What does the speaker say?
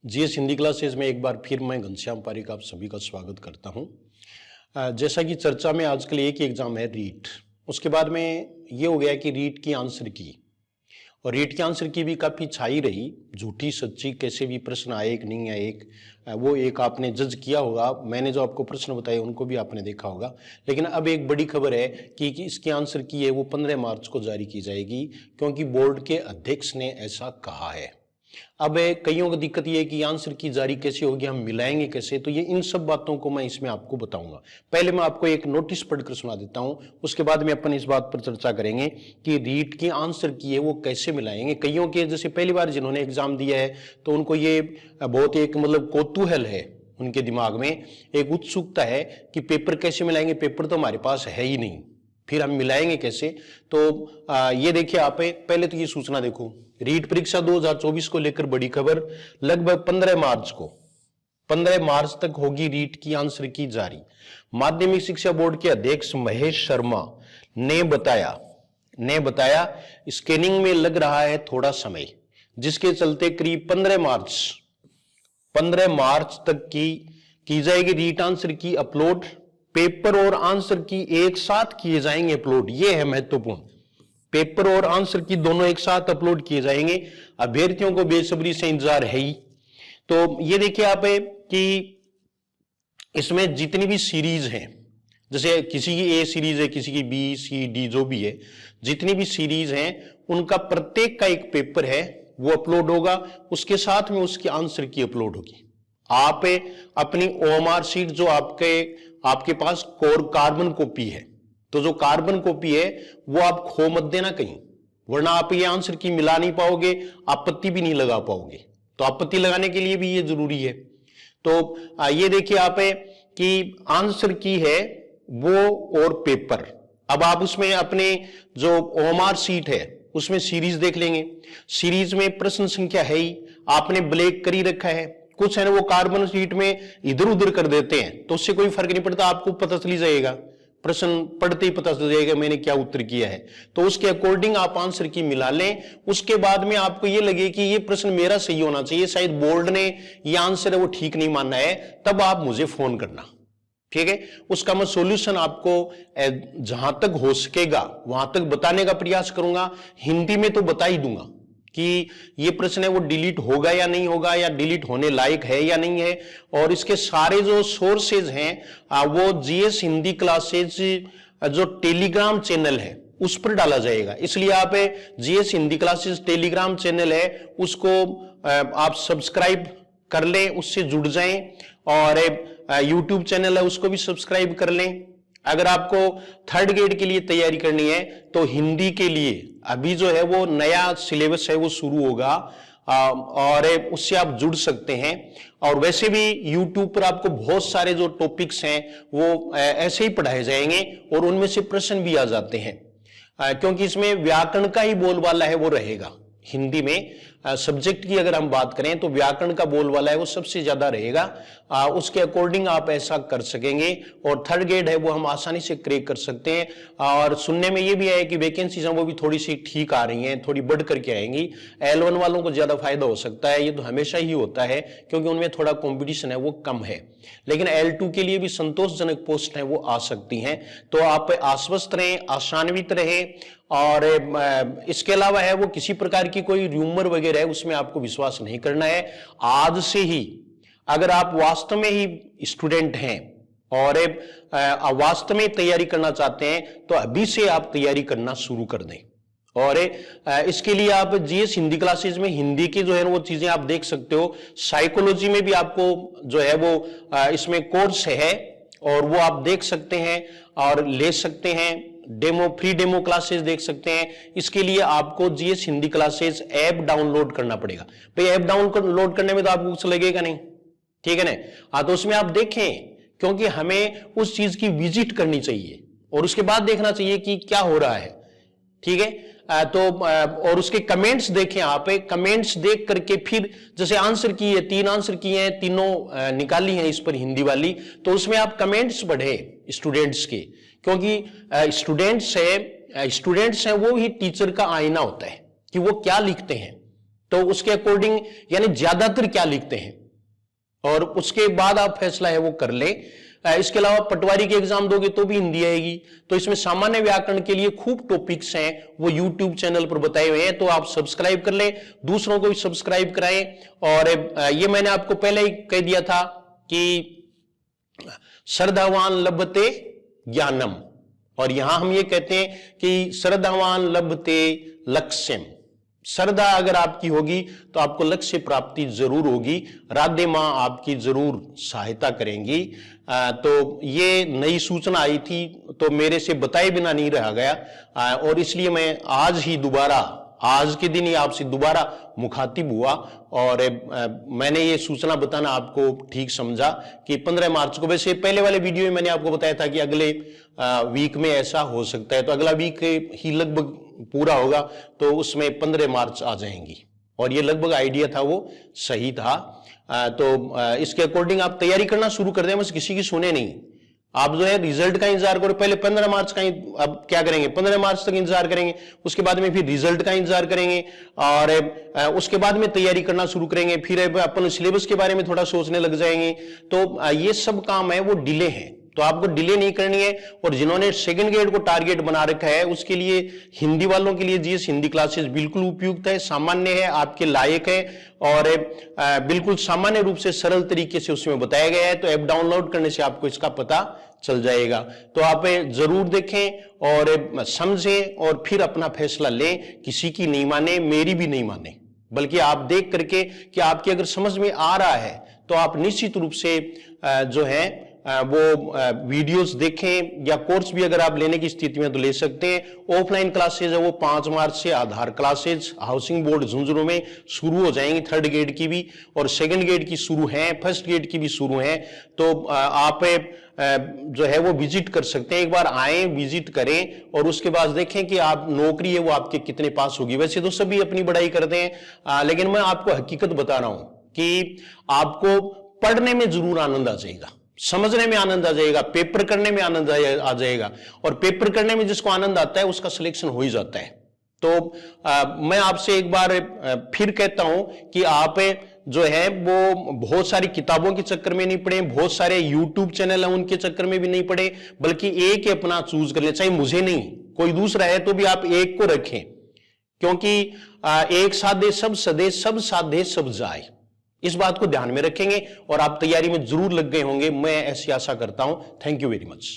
GS Hindi classes में एक बार फिर मैं घनश्याम पारिक आप सभी का स्वागत करता हूं। जैसा कि चर्चा में आजकल एक ही एग्जाम है रीट, उसके बाद में ये हो गया कि रीट की आंसर की, और रीट की आंसर की भी काफ़ी छाई रही, झूठी सच्ची कैसे भी प्रश्न आए कि नहीं आए, वो एक आपने जज किया होगा। मैंने जो आपको प्रश्न बताए उनको भी आपने देखा होगा। लेकिन अब एक बड़ी खबर है कि इसकी आंसर की है वो 15 मार्च को जारी की जाएगी, क्योंकि बोर्ड के अध्यक्ष ने ऐसा कहा है। अब कईयों को दिक्कत ये है कि आंसर की जारी कैसे होगी, हम मिलाएंगे कैसे, तो ये इन सब बातों को मैं इसमें आपको बताऊंगा। पहले मैं आपको एक नोटिस पढ़कर सुना देता हूं, उसके बाद में अपन इस बात पर चर्चा करेंगे कि रीट की आंसर की है वो कैसे मिलाएंगे। कईयों के जैसे पहली बार जिन्होंने एग्जाम दिया है तो उनको ये बहुत एक मतलब कौतूहल है, उनके दिमाग में एक उत्सुकता है कि पेपर कैसे मिलाएंगे, पेपर तो हमारे पास है ही नहीं, फिर हम मिलाएंगे कैसे। तो ये देखिए, आप पहले तो ये सूचना देखो, रीट परीक्षा 2024 को लेकर बड़ी खबर। लगभग 15 मार्च तक होगी रीट की आंसर की जारी। माध्यमिक शिक्षा बोर्ड के अध्यक्ष महेश शर्मा ने बताया स्कैनिंग में लग रहा है थोड़ा समय, जिसके चलते करीब 15 मार्च तक की जाएगी रीट आंसर की अपलोड। पेपर और आंसर की एक साथ किए जाएंगे अपलोड, यह है महत्वपूर्ण। पेपर और आंसर की दोनों एक साथ अपलोड किए जाएंगे। अभ्यर्थियों को बेसब्री से इंतजार है ही। तो ये देखिए आप कि इसमें जितनी भी सीरीज हैं, जैसे किसी की ए सीरीज है, किसी की बी सी डी जो भी है, जितनी भी सीरीज हैं उनका प्रत्येक का एक पेपर है वो अपलोड होगा, उसके साथ में उसकी आंसर की अपलोड होगी। आप अपनी ओएमआर शीट जो आपके पास कोर कार्बन कॉपी है, तो जो कार्बन कॉपी है वो आप खो मत देना कहीं, वरना आप ये आंसर की मिला नहीं पाओगे, आपत्ति भी नहीं लगा पाओगे। तो आपत्ति लगाने के लिए भी ये जरूरी है। तो ये देखिए आप कि आंसर की है वो और पेपर। अब आप उसमें अपने जो ओएमआर शीट है उसमें सीरीज देख लेंगे। सीरीज में प्रश्न संख्या है ही, आपने ब्लैक कर ही रखा है। कुछ है ना वो कार्बन शीट में इधर उधर कर देते हैं, तो उससे कोई फर्क नहीं पड़ता, आपको पता चल जाएगा, प्रश्न पढ़ते ही पता चल जाएगा मैंने क्या उत्तर किया है। तो उसके अकॉर्डिंग आप आंसर की मिला लें। उसके बाद में आपको ये लगे कि ये प्रश्न मेरा सही होना चाहिए, शायद बोर्ड ने ये आंसर है वो ठीक नहीं माना है, तब आप मुझे फोन करना, ठीक है। उसका मैं सॉल्यूशन आपको जहां तक हो सकेगा वहां तक बताने का प्रयास करूंगा। हिंदी में तो बता ही दूंगा कि ये प्रश्न है वो डिलीट होगा या नहीं होगा, या डिलीट होने लायक है या नहीं है। और इसके सारे जो सोर्सेज हैं वो जीएस हिंदी क्लासेज जो टेलीग्राम चैनल है उस पर डाला जाएगा। इसलिए आप GS Hindi classes Telegram channel है उसको आप सब्सक्राइब कर लें, उससे जुड़ जाएं, और यूट्यूब चैनल है उसको भी सब्सक्राइब कर लें। अगर आपको थर्ड ग्रेड के लिए तैयारी करनी है तो हिंदी के लिए अभी जो है वो नया सिलेबस है वो शुरू होगा, और उससे आप जुड़ सकते हैं। और वैसे भी यूट्यूब पर आपको बहुत सारे जो टॉपिक्स हैं वो ऐसे ही पढ़ाए जाएंगे, और उनमें से प्रश्न भी आ जाते हैं, क्योंकि इसमें व्याकरण का ही बोलबाला है वो रहेगा। हिंदी में सब्जेक्ट की अगर हम बात करें तो व्याकरण का बोलबाला है वो सबसे ज्यादा रहेगा। उसके अकॉर्डिंग आप ऐसा कर सकेंगे, और थर्ड ग्रेड है वो हम आसानी से क्रैक कर सकते हैं। और सुनने में ये भी है कि वैकेंसीज वो भी थोड़ी सी ठीक आ रही हैं, थोड़ी बढ़ करके आएंगी। L1 वालों को ज्यादा फायदा हो सकता है, ये तो हमेशा ही होता है क्योंकि उनमें थोड़ा कॉम्पिटिशन है वो कम है। लेकिन L2 के लिए भी संतोषजनक पोस्ट है वो आ सकती हैं। तो आप आश्वस्त रहें, आशान्वित रहें। और इसके अलावा है वो किसी प्रकार की कोई र्यूमर वगैरह है उसमें आपको विश्वास नहीं करना है। आज से ही अगर आप वास्तव में ही स्टूडेंट हैं और वास्तव में तैयारी करना चाहते हैं तो अभी से आप तैयारी करना शुरू कर दें। और इसके लिए आप जीएस हिंदी क्लासेज में हिंदी की जो है वो चीजें आप देख सकते हो। साइकोलॉजी में भी आपको जो है वो इसमें कोर्स है और वो आप देख सकते हैं और ले सकते हैं। फ्री डेमो क्लासेस देख सकते हैं। इसके लिए आपको GS Hindi classes app download करना पड़ेगा। भाई ऐप डाउनलोड करने में तो आपको कुछ लगेगा नहीं, ठीक है ना। हाँ, तो उसमें आप देखें, क्योंकि हमें उस चीज की विजिट करनी चाहिए और उसके बाद देखना चाहिए कि क्या हो रहा है, ठीक है। तो और उसके कमेंट्स देखें आप, कमेंट्स देख करके फिर जैसे आंसर की है, 3 आंसर किए हैं, तीनों निकाली हैं इस पर हिंदी वाली, तो उसमें आप कमेंट्स पढ़े स्टूडेंट्स के, क्योंकि स्टूडेंट्स है वो ही टीचर का आईना होता है कि वो क्या लिखते हैं, तो उसके अकॉर्डिंग यानी ज्यादातर क्या लिखते हैं और उसके बाद आप फैसला है वो कर ले। इसके अलावा पटवारी के एग्जाम दोगे तो भी हिंदी आएगी। तो इसमें सामान्य व्याकरण के लिए खूब टॉपिक्स हैं, वो यूट्यूब चैनल पर बताए हुए हैं, तो आप सब्सक्राइब कर लें, दूसरों को भी सब्सक्राइब कराएं। और ये मैंने आपको पहले ही कह दिया था कि श्रद्धावान लभते ज्ञानम, और यहां हम ये कहते हैं कि श्रद्धावान लभते लक्ष्यम। श्रद्धा अगर आपकी होगी तो आपको लक्ष्य प्राप्ति जरूर होगी, राधे मां आपकी जरूर सहायता करेंगी। तो ये नई सूचना आई थी तो मेरे से बताए बिना नहीं रहा गया, और इसलिए मैं आज ही दोबारा, आज के दिन ही आपसे दोबारा मुखातिब हुआ और मैंने ये सूचना बताना आपको ठीक समझा कि 15 मार्च को, वैसे पहले वाले वीडियो में मैंने आपको बताया था कि अगले वीक में ऐसा हो सकता है, तो अगला वीक ही लगभग पूरा होगा तो उसमें 15 मार्च आ जाएंगी, और ये लगभग आइडिया था वो सही था। तो इसके अकॉर्डिंग आप तैयारी करना शुरू कर दें, बस किसी की सुने नहीं। आप जो है रिजल्ट का इंतजार करो, पहले 15 मार्च का, अब क्या करेंगे 15 मार्च तक इंतजार करेंगे, उसके बाद में फिर रिजल्ट का इंतजार करेंगे और उसके बाद में तैयारी करना शुरू करेंगे, फिर अपन सिलेबस के बारे में थोड़ा सोचने लग जाएंगे। तो ये सब काम है वो डिले है, तो आपको डिले नहीं करनी है। और जिन्होंने सेकंड ग्रेड को टारगेट बना रखा है उसके लिए हिंदी वालों के लिए जीएस हिंदी क्लासेस बिल्कुल उपयुक्त है, सामान्य है, आपके लायक है और बिल्कुल सामान्य रूप से सरल तरीके से उसमें बताया गया है। तो ऐप डाउनलोड करने से आपको इसका पता चल जाएगा। तो आप जरूर देखें और समझें और फिर अपना फैसला लें, किसी की नहीं माने, मेरी भी नहीं माने, बल्कि आप देख करके कि आपकी अगर समझ में आ रहा है तो आप निश्चित रूप से जो है वो वीडियोस देखें, या कोर्स भी अगर आप लेने की स्थिति में तो ले सकते हैं। ऑफलाइन क्लासेज है वो 5 मार्च से आधार क्लासेज हाउसिंग बोर्ड झुंझुनू में शुरू हो जाएंगी, थर्ड ग्रेड की भी और सेकंड ग्रेड की शुरू हैं, फर्स्ट ग्रेड की भी शुरू हैं। तो आप जो है वो विजिट कर सकते हैं, एक बार आए विजिट करें और उसके बाद देखें कि आप नौकरी है वो आपके कितने पास होगी। वैसे तो सभी अपनी बड़ाई करते हैं, लेकिन मैं आपको हकीकत बता रहा हूं कि आपको पढ़ने में जरूर आनंद आ जाएगा, समझने में आनंद आ जाएगा, पेपर करने में आनंद आ जाएगा, और पेपर करने में जिसको आनंद आता है उसका सिलेक्शन हो ही जाता है। तो मैं आपसे एक बार फिर कहता हूं कि आप जो है वो बहुत सारी किताबों के चक्कर में नहीं पड़े, बहुत सारे यूट्यूब चैनल हैं उनके चक्कर में भी नहीं पड़े, बल्कि एक अपना चूज कर ले, चाहे मुझे नहीं कोई दूसरा है तो भी आप एक को रखें, क्योंकि एक साधे सब सदे, सब साधे सब जाए। इस बात को ध्यान में रखेंगे और आप तैयारी में जरूर लग गए होंगे, मैं ऐसी आशा करता हूं। Thank you very much.